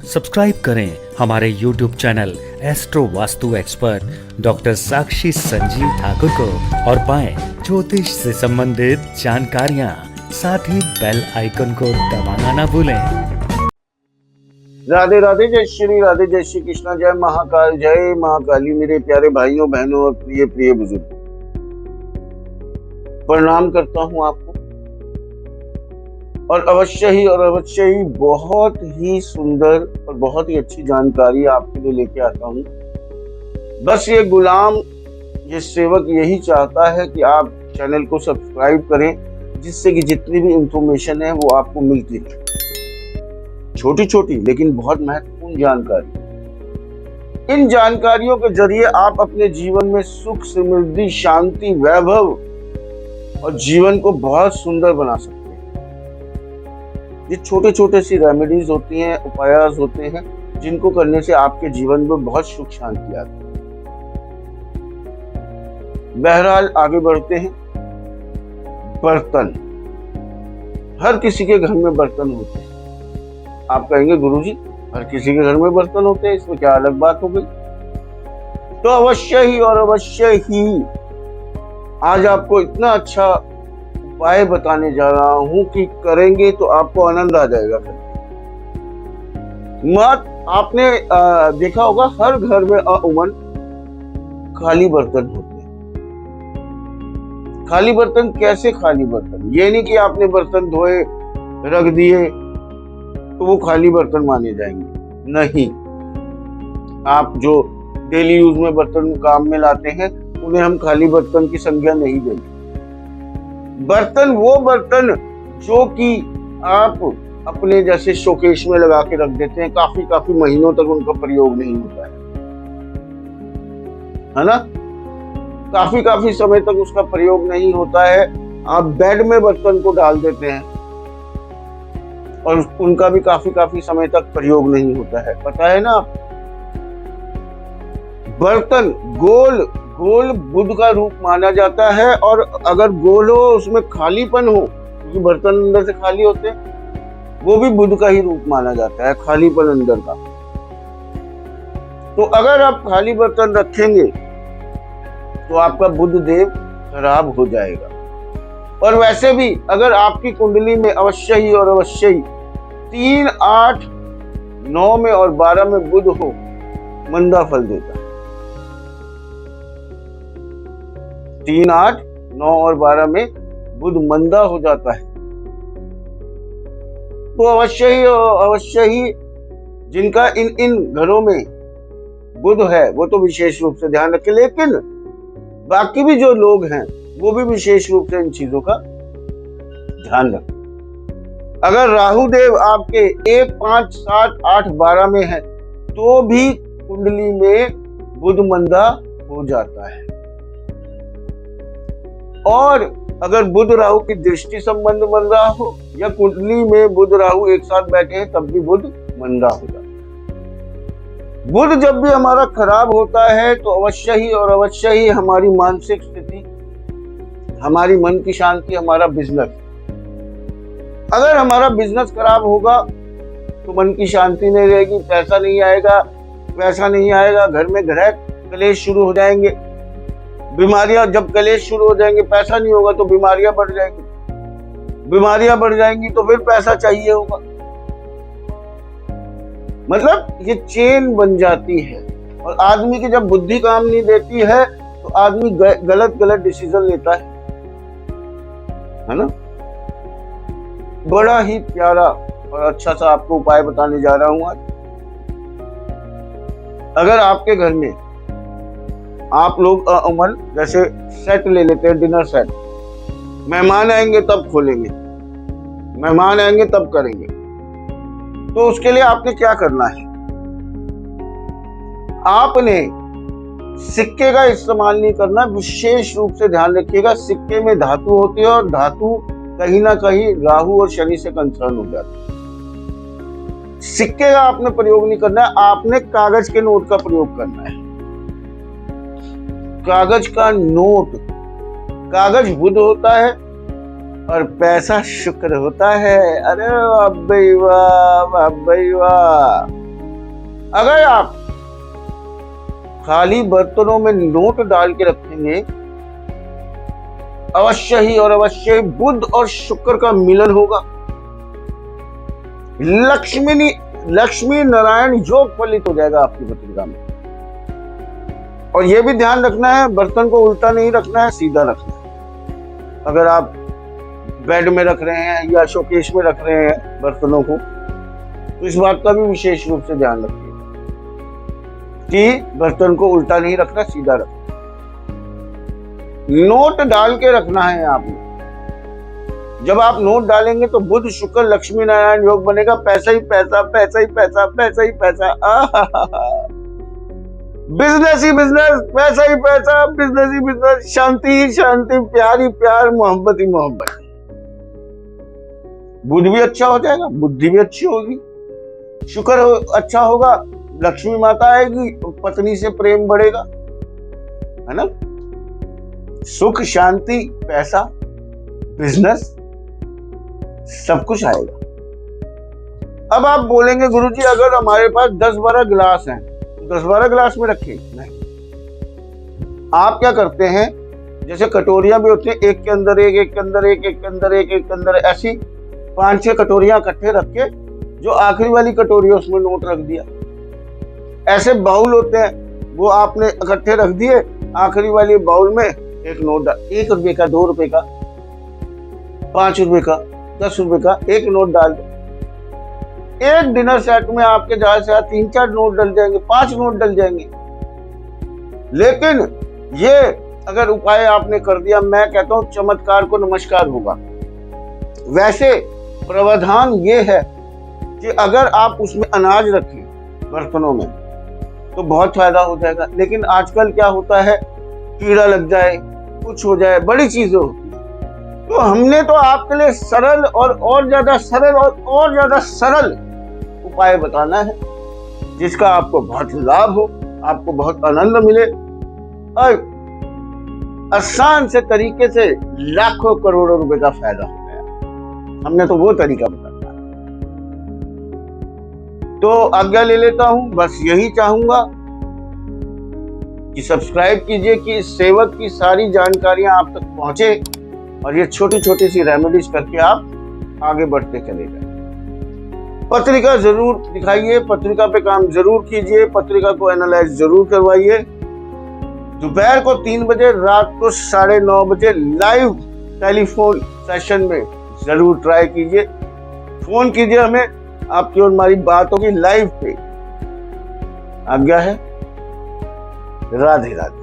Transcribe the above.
Subscribe करें हमारे YouTube channel astro Vastu expert doctor Sakshi Sanjeev Thakur को और पाएं ज्योतिष से संबंधित जानकारियां। साथ ही बेल आइकन को दबाना ना भूलें। राधे राधे, जय श्री राधे, जय श्री कृष्णा, जय महाकाल, जय महाकाली। मेरे प्यारे भाइयों बहनों और प्रिय प्रिय बुजुर्ग, प्रणाम करता हूं आपको। और अवश्य ही बहुत ही सुंदर और बहुत ही अच्छी जानकारी आपके लिए लेके आता हूं। बस ये गुलाम, ये सेवक यही चाहता है कि आप चैनल को सब्सक्राइब करें, जिससे कि जितनी भी इंफॉर्मेशन है वो आपको मिलती है। छोटी छोटी लेकिन बहुत महत्वपूर्ण जानकारी। इन जानकारियों के जरिए आप अपने जीवन में सुख, समृद्धि, शांति, वैभव और जीवन को बहुत सुंदर बना सकते हैं। ये छोटे छोटे सी रेमेडीज होती हैं, उपाय होते हैं, जिनको करने से आपके जीवन में बहुत सुख शांति आती है। बहरहाल आगे बढ़ते हैं। बर्तन, हर किसी के घर में बर्तन होते हैं। आप कहेंगे गुरुजी, हर किसी के घर में बर्तन होते हैं, इसमें क्या अलग बात हो गई? तो अवश्य ही आज आपको इतना अच्छा उपाय बताने जा रहा हूं कि करेंगे तो आपको आनंद आ जाएगा। मत आपने देखा होगा, हर घर में अमूमन खाली बर्तन होते हैं। खाली बर्तन कैसे? खाली बर्तन ये नहीं कि आपने बर्तन धोए रख दिए तो वो खाली बर्तन माने जाएंगे। नहीं, आप जो डेली यूज में बर्तन काम में लाते हैं उन्हें हम खाली बर्तन की संज्ञा नहीं देंगे। बर्तन वो बर्तन जो कि आप अपने जैसे शोकेश में लगा के रख देते हैं, काफी महीनों तक उनका प्रयोग नहीं होता है ना? काफी समय तक उसका प्रयोग नहीं होता है। आप बेड में बर्तन को डाल देते हैं और उनका भी काफी समय तक प्रयोग नहीं होता है। पता है ना? बर्तन गोल बुद्ध का रूप माना जाता है, और अगर गोल हो उसमें खालीपन हो, क्योंकि बर्तन अंदर से खाली होते हैं, वो भी बुद्ध का ही रूप माना जाता है, खालीपन अंदर का। तो अगर आप खाली बर्तन रखेंगे तो आपका बुद्ध देव खराब हो जाएगा। और वैसे भी अगर आपकी कुंडली में अवश्य ही 3, 8, 9 में और 12 में बुध हो, मंदा फल देता है। 3, 8, 9 और 12 में बुध मंदा हो जाता है। तो अवश्य ही जिनका इन घरों में बुध है वो तो विशेष रूप से ध्यान रखें, लेकिन बाकी भी जो लोग हैं वो भी विशेष रूप से इन चीजों का ध्यान रखें। अगर राहु देव आपके 1, 5, 7, 8, 12 में है तो भी कुंडली में बुध मंदा हो जाता है। और अगर बुध राहु की दृष्टि संबंध बन रहा हो या कुंडली में बुध राहु एक साथ बैठे हैं, तब भी बुध मंदा हो जाता है। बुध जब भी हमारा खराब होता है तो अवश्य ही हमारी मानसिक स्थिति, हमारी मन की शांति, हमारा बिजनेस, अगर हमारा बिजनेस खराब होगा तो मन की शांति नहीं रहेगी, पैसा नहीं आएगा, घर में ग्रह कलेश शुरू हो जाएंगे, बीमारियां, जब कलेश शुरू हो जाएंगे, पैसा नहीं होगा तो बीमारियां बढ़ जाएंगी, तो फिर पैसा चाहिए होगा। मतलब ये चेन बन जाती है। और आदमी की जब बुद्धि काम नहीं देती है तो आदमी गलत डिसीजन लेता है ना? बड़ा ही प्यारा और अच्छा सा आपको उपाय बताने जा रहा हूं आज। अगर आपके घर में आप लोग अमूमन जैसे सेट ले लेते हैं, डिनर सेट, मेहमान आएंगे तब खोलेंगे, मेहमान आएंगे तब करेंगे, तो उसके लिए आपने क्या करना है? आपने सिक्के का इस्तेमाल नहीं करना। विशेष रूप से ध्यान रखिएगा, सिक्के में धातु होती है और धातु कहीं ना कहीं राहु और शनि से कंसर्न हो जाती है। सिक्के का आपने प्रयोग नहीं करना है, आपने कागज के नोट का प्रयोग करना है। कागज का नोट, कागज बुध होता है और पैसा शुक्र होता है। अरे वाह भाई वाह, वाह भाई वाह। अगर आप खाली बर्तनों में नोट डाल के रखेंगे, अवश्य ही और अवश्य ही बुध और शुक्र का मिलन होगा। लक्ष्मी नारायण योग फलित हो जाएगा आपकी पत्रिका में। और यह भी ध्यान रखना है, बर्तन को उल्टा नहीं रखना है, सीधा रखना है। अगर आप बेड में रख रहे हैं या शोकेश में रख रहे हैं बर्तनों को, तो इस बात का भी विशेष रूप से ध्यान रखिए कि बर्तन को उल्टा नहीं रखना, सीधा रखना। नोट डाल के रखना है आपने। जब आप नोट डालेंगे तो बुध शुक्र लक्ष्मी नारायण योग बनेगा। पैसा ही पैसा, पैसा ही पैसा, पैसा ही पैसा। बिजनेस ही बिजनेस, पैसा ही पैसा, बिजनेस ही बिजनेस, शांति ही शांति, प्यार ही प्यार, मोहब्बत ही मोहब्बत। बुध भी अच्छा हो जाएगा, बुद्धि भी अच्छी होगी, शुक्र अच्छा होगा, लक्ष्मी माता आएगी, पत्नी से प्रेम बढ़ेगा, है ना। सुख शांति पैसा बिजनेस सब कुछ आएगा। अब आप बोलेंगे गुरुजी अगर हमारे पास 10-12 गिलास हैं, 10-12 गिलास में रखें? नहीं, आप क्या करते हैं, जैसे कटोरियां भी होती हैं, एक के अंदर एक, एक के अंदर एक, एक के अंदर एक, एक के अंदर ऐसी 5-6 कटोरियां इकट्ठे रख के जो आखिरी वाली कटोरी है उसमें नोट रख दिया। ऐसे बाउल होते हैं, वो आपने इकट्ठे रख दिए, आखिरी वाली बाउल में एक नोट डाल, 1 रुपए का, 2 रुपए का, 5 रुपए का, 10 रुपए का एक नोट डाल दो। एक डिनर सेट में आपके ज्यादा से ज्यादा 3-4 नोट डल जाएंगे, 5 नोट डल जाएंगे। लेकिन ये अगर उपाय आपने कर दिया, मैं कहता हूं चमत्कार को नमस्कार होगा। वैसे प्रावधान ये है कि अगर आप उसमें अनाज रखें बर्तनों में तो बहुत फायदा हो जाएगा। लेकिन आजकल क्या होता है, कीड़ा लग जाए, कुछ हो जाए, बड़ी चीजें होती हैं। तो हमने तो आपके लिए सरल और ज्यादा सरल और ज्यादा सरल उपाय बताना है, जिसका आपको बहुत लाभ हो, आपको बहुत आनंद मिले और आसान से तरीके से लाखों करोड़ों रुपए का फायदा हो गया। हमने तो वो तरीका बताया। तो आज्ञा ले लेता हूं, बस यही चाहूंगा कि सब्सक्राइब कीजिए कि इस सेवक की सारी जानकारियां आप तक पहुंचे और ये छोटी छोटी सी रेमेडीज करके आप आगे बढ़ते चले जाए। पत्रिका जरूर दिखाइए, पत्रिका पे काम जरूर कीजिए, पत्रिका को एनालाइज जरूर करवाइए। दोपहर को 3 बजे, रात को 9:30 बजे लाइव टेलीफोन सेशन में जरूर ट्राई कीजिए। फोन कीजिए हमें, आपकी और हमारी बात होगी लाइव पे। आज्ञा है, राधे राधे।